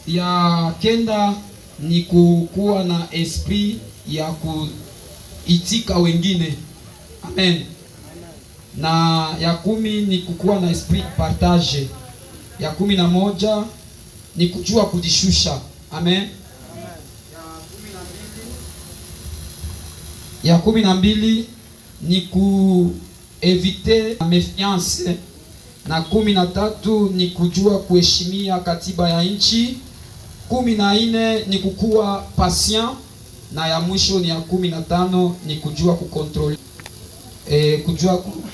Ya kenda ni kukuwa na esprit ya kuitika wengine. Amen. Na ya 10 ni kukuwa na esprit partage. Ya 11 ni kujua kujishusha. Amen. Ya 12 ni kuevite méfiance. Na 13 ni kujua kuheshimia katiba ya nchi. 14 ni kukuwa patient, na ya mwisho ni ya 15 ni kujua kukontrole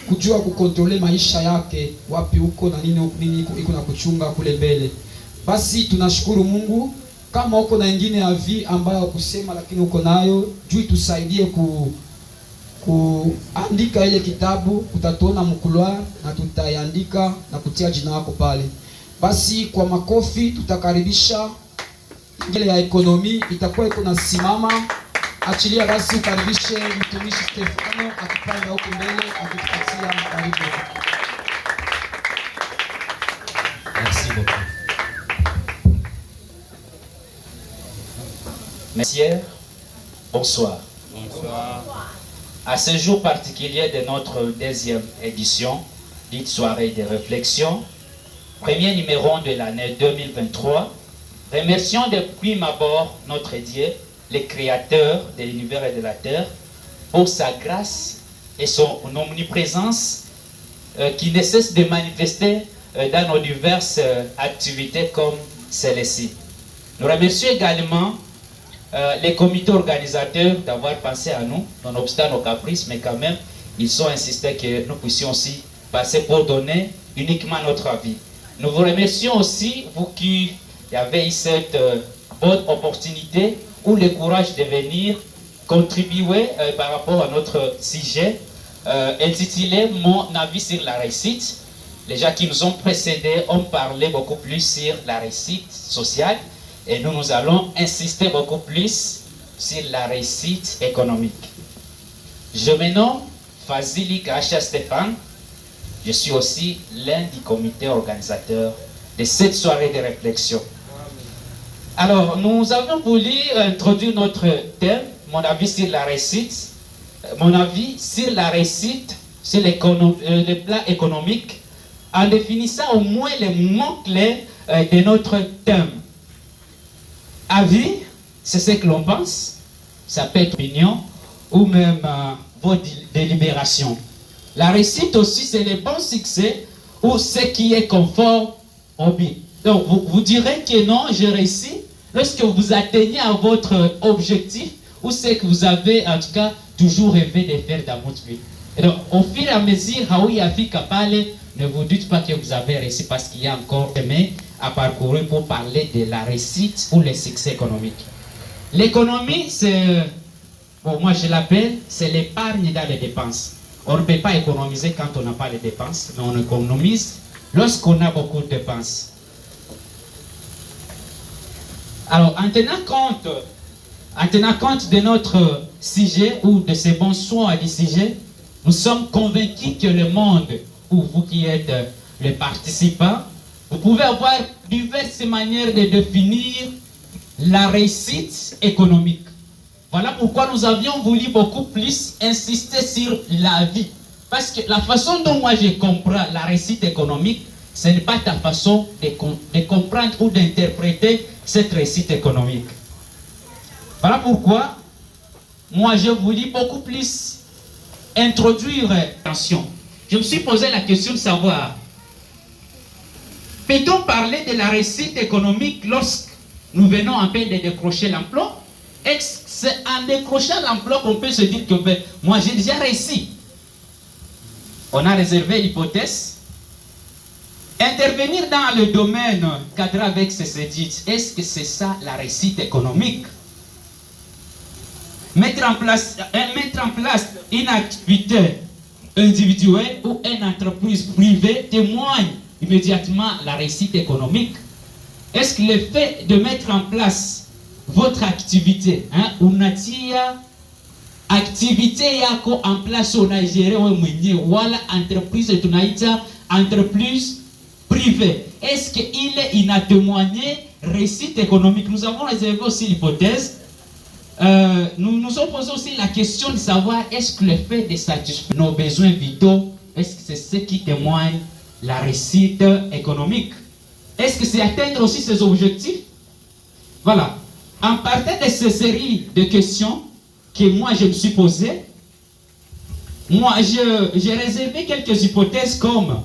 kujua kukontrole maisha yake, wapi uko na nini iko na kuchunga kule mbele. Basi tunashukuru Mungu kama uko na ingine ya vi ambayo kusema, lakini uko nayo juu tusaidie kuandika ile kitabu, utatuona mkuloa na tutaiandika na kutia jina lako pale. Basi kwa makofi tutakaribisha ngele ya ekonomi itakuwa iko na simama. Achilia basi ukaribishe mtumishi Stefano akipanda huko mbele akitupatia karibu. Merci beaucoup. Messieurs, bonsoir. Bonsoir. À ce jour particulier de notre deuxième édition, dite soirée de réflexion, premier numéro de l'année 2023, remercions de prime abord notre Dieu, le créateur de l'univers et de la terre, pour sa grâce et son omniprésence qui ne cesse de manifester dans nos diverses activités comme celle-ci. Nous remercions également les comités organisateurs d'avoir pensé à nous, nonobstant nos caprices, mais quand même, ils ont insisté que nous puissions aussi passer pour donner uniquement notre avis. Nous vous remercions aussi, vous qui avez eu cette bonne opportunité ou le courage de venir contribuer par rapport à notre sujet intitulé « Mon avis sur la réussite ». Les gens qui nous ont précédés ont parlé beaucoup plus sur la réussite sociale et nous allons insister beaucoup plus sur la réussite économique. Je me nomme Fazili Kacha Stéphane. Je suis aussi l'un des comités organisateurs de cette soirée de réflexion. Alors, nous avons voulu introduire notre thème, mon avis sur la réussite. Mon avis sur la réussite, sur le plan économique, en définissant au moins les mots-clés de notre thème. Avis, c'est ce que l'on pense. Ça peut être opinion ou même vos délibérations. La réussite aussi, c'est le bon succès ou ce qui est conforme au but. Donc, vous direz que non, j'ai réussi lorsque vous atteignez à votre objectif ou ce que vous avez, en tout cas, toujours rêvé de faire dans votre vie. Et donc, au fur et à mesure, ne vous dites pas que vous avez réussi parce qu'il y a encore chemin à parcourir pour parler de la réussite ou le succès économique. L'économie, c'est, bon, moi je l'appelle, c'est l'épargne dans les dépenses. On ne peut pas économiser quand on n'a pas les dépenses, mais on économise lorsqu'on a beaucoup de dépenses. Alors, en tenant compte de notre sujet ou de ces bons soins du sujet, nous sommes convaincus que le monde, ou vous qui êtes les participants, vous pouvez avoir diverses manières de définir la réussite économique. Voilà pourquoi nous avions voulu beaucoup plus insister sur la vie. Parce que la façon dont moi je comprends la réussite économique, ce n'est pas ta façon de comprendre ou d'interpréter cette réussite économique. Voilà pourquoi moi je voulais beaucoup plus introduire attention. Je me suis posé la question de savoir, peut-on parler de la réussite économique lorsque nous venons en peine de décrocher l'emploi? Est-ce que c'est en décrochant l'emploi qu'on peut se dire que ben, moi j'ai déjà réussi? On a réservé l'hypothèse. Intervenir dans le domaine cadré avec ces études, est-ce que c'est ça la réussite économique? Mettre en place une activité individuelle ou une entreprise privée témoigne immédiatement la réussite économique. Est-ce que le fait de mettre en place votre activité, une activité yako en place on a géré ou voilà entreprise tunaita entreprise privé, est-ce qu'il a témoigné réussite économique? Nous avons réservé aussi l'hypothèse. Nous nous sommes posé aussi la question de savoir est-ce que le fait de satisfaire nos besoins vitaux, est-ce que c'est ce qui témoigne la réussite économique? Est-ce que c'est atteindre aussi ses objectifs? Voilà. En partant de ces séries de questions que moi je me suis posées, moi j'ai réservé quelques hypothèses comme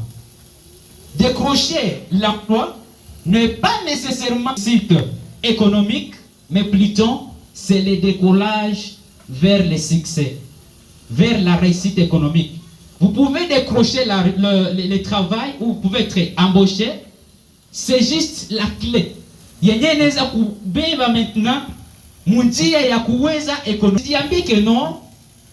décrocher l'emploi n'est pas nécessairement réussite économique, mais plutôt c'est le décollage vers le succès, vers la réussite économique. Vous pouvez décrocher le travail ou vous pouvez être embauché, c'est juste la clé. Yenye neza kubeba maintenant munjia ya kuweza économique. Diambi que non,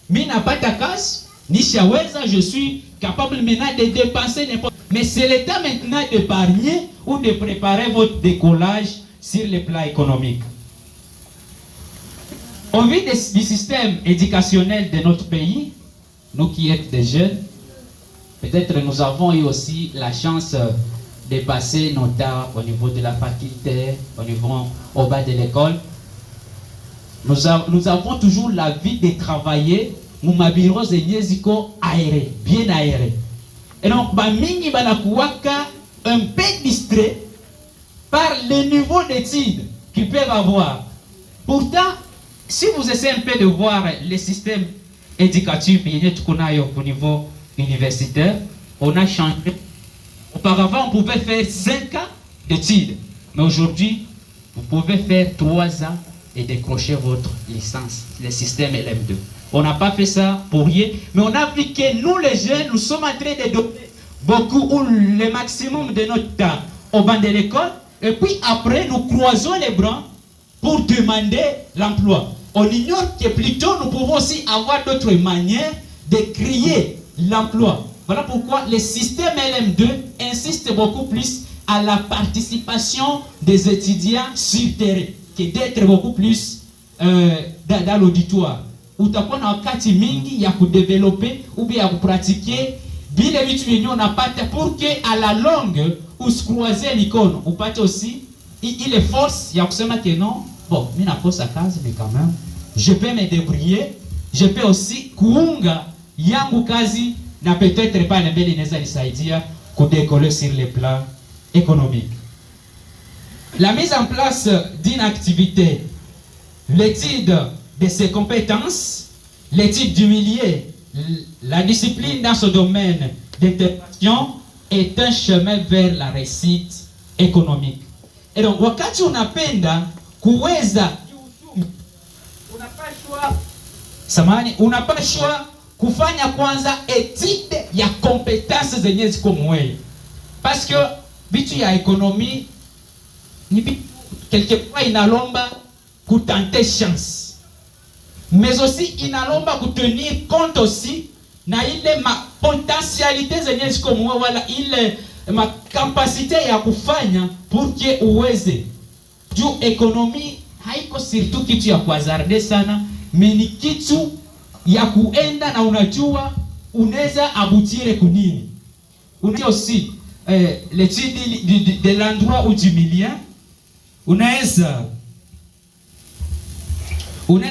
mi napata kazi, nishaweza, je suis capable maintenant de dépenser n'importe. Mais c'est le temps maintenant d'épargner ou de préparer votre décollage sur le plan économique. Au vu du système éducationnel de notre pays, nous qui êtes des jeunes, peut-être nous avons eu aussi la chance de passer nos temps au niveau de la faculté, au bas de l'école. Nous avons toujours la vie de travailler, nous bureaux aérés, bien aérés. Et donc, mingi banakuwaka un peu distrait par le niveau d'études qu'ils peuvent avoir. Pourtant, si vous essayez un peu de voir le système éducatif au niveau universitaire, on a changé. Auparavant, on pouvait faire 5 ans d'études. Mais aujourd'hui, vous pouvez faire 3 ans et décrocher votre licence, le système LM2. On n'a pas fait ça pour rien, mais on a vu que nous, les jeunes, nous sommes en train de donner beaucoup ou le maximum de notre temps au banc de l'école. Et puis après, nous croisons les bras pour demander l'emploi. On ignore que plutôt nous pouvons aussi avoir d'autres manières de créer l'emploi. Voilà pourquoi le système LM2 insiste beaucoup plus à la participation des étudiants sur terrain que d'être beaucoup plus dans l'auditoire. Où tu as wakati mingi ya développer ou bien ya pratiquer bile vitu yenye unapata pour que à la longue usikroiser l'icône upate aussi ile force ya kusema que non, bon, mimi nakosa kazi mais quand même je peux me débrouiller, je peux aussi kuunga yangu kazi na peut-être pas mbele inaweza nisaidia kudécoller sur le plan économique. La mise en place d'une activité, l'étude de ses compétences, l'étude du milieu, la discipline dans ce domaine d'intervention est un chemin vers la réussite économique. Et donc, wakati unapenda kuweza unapashwa kufanya kwanza étude ya compétences zenye ziko mwewe. Parce que bitu ya économie ni quelquefois inalomba kutenter chance. Mais aussi inalomba kutenir compte aussi na ile ma potentialité zenye ziko mwewe, wala ile ma capacité ya kufanya pour que uweze. Juu économie haiko surtout kitu ya kuhazarde sana, mais ni kitu ya kuenda na unajua unaweza abutire kunini. Unajua aussi l'étude de l'endroit ou du milieu, unaweza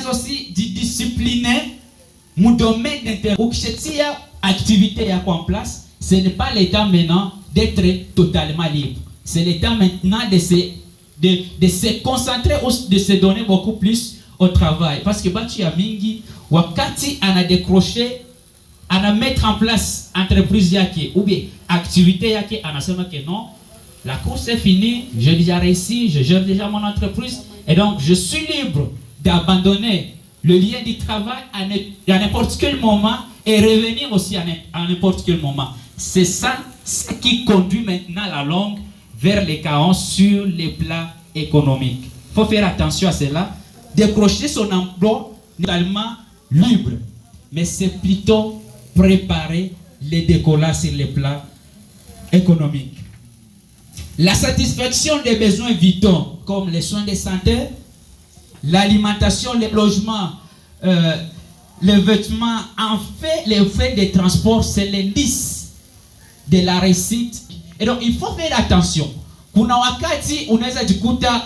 aussi discipliner mon domaine d'intérêt. Ukishatia activité ya en place, ce n'est pas le temps maintenant d'être totalement libre. C'est le temps maintenant de se concentrer ou de se donner beaucoup plus au travail. Parce que batu ya mingi wakati ana décroché, ana mettre en place entreprise yake ou bien activité yake, anasema que non, la course est finie, j'ai déjà réussi, je gère déjà mon entreprise et donc je suis libre d'abandonner le lien du travail à n'importe quel moment et revenir aussi à n'importe quel moment. C'est ça ce qui conduit maintenant la longue vers les carences sur les plans économiques. Il faut faire attention à cela. Décrocher son emploi n'est pas totalement libre, mais c'est plutôt préparer les décollages sur les plans économiques. La satisfaction des besoins vitaux comme les soins de santé, l'alimentation, le logement, les vêtements, en fait, les frais de transport, c'est l'indice de la réussite Et donc il faut faire attention. Kuna wakati unaweza jikuta